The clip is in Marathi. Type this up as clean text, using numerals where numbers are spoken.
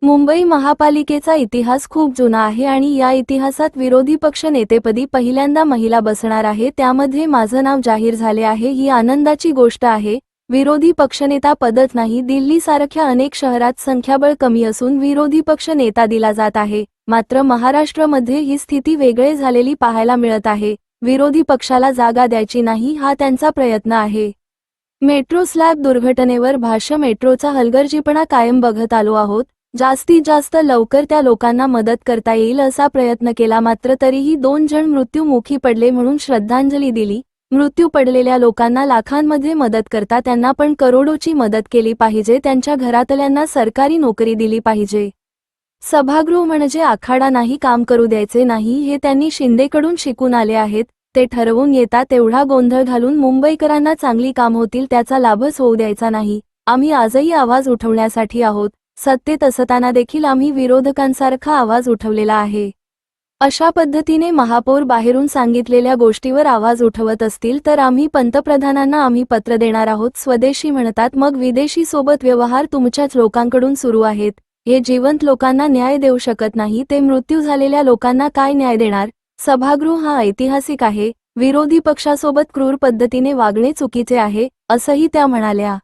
मुंबई महापालिकेचा इतिहास खूप जुना आहे आणि या इतिहासात विरोधी पक्ष नेतेपदी पहिल्यांदा महिला बसणार आहे, त्यामध्ये माझं नाव जाहीर झाले आहे। ही आनंदाची गोष्ट आहे। विरोधी पक्षनेता पदच नाही, दिल्लीसारख्या अनेक शहरात संख्याबळ कमी असून विरोधी पक्ष नेता दिला जात आहे, मात्र महाराष्ट्रामध्ये ही स्थिती वेगळे झालेली पाहायला मिळत आहे। विरोधी पक्षाला जागा द्यायची नाही हा त्यांचा प्रयत्न आहे। मेट्रो स्लॅब दुर्घटनेवर भाष्य मेट्रोचा हलगर्जीपणा कायम बघत आलो आहोत। जास्तीत जास्त लवकर त्या लोकांना मदत करता येईल असा प्रयत्न केला, मात्र तरीही 2 जण मृत्युमुखी पडले म्हणून श्रद्धांजली दिली। मृत्यू पडलेल्या लोकांना लाखांमध्ये मदत करता त्यांना पण करोडोची मदत केली पाहिजे, त्यांच्या घरातल्यांना सरकारी नोकरी दिली पाहिजे। सभागृह म्हणजे आखाडा नाही, काम करू द्यायचे नाही हे त्यांनी शिंदेकडून शिकून आले आहेत। ते ठरवून येतात तेवढा गोंधळ घालून मुंबईकरांना चांगली काम होतील त्याचा लाभच होऊ द्यायचा नाही। आम्ही आजही आवाज उठवण्यासाठी आहोत। सत्तेत असताना देखील आम्ही विरोधकांसारखा आवाज उठवलेला आहे। अशा पद्धतीने महापौर बाहेरून सांगितलेल्या गोष्टीवर आवाज उठवत असतील तर आम्ही पंतप्रधानांना आम्ही पत्र देणार आहोत। स्वदेशी म्हणतात मग विदेशी सोबत व्यवहार तुमच्याच लोकांकडून सुरू आहेत। हे जिवंत लोकांना न्याय देऊ शकत नाही, ते मृत्यू झालेल्या लोकांना काय न्याय देणार? सभागृह हा ऐतिहासिक आहे। विरोधी पक्षासोबत क्रूर पद्धतीने वागणे चुकीचे आहे, असंही त्या म्हणाल्या।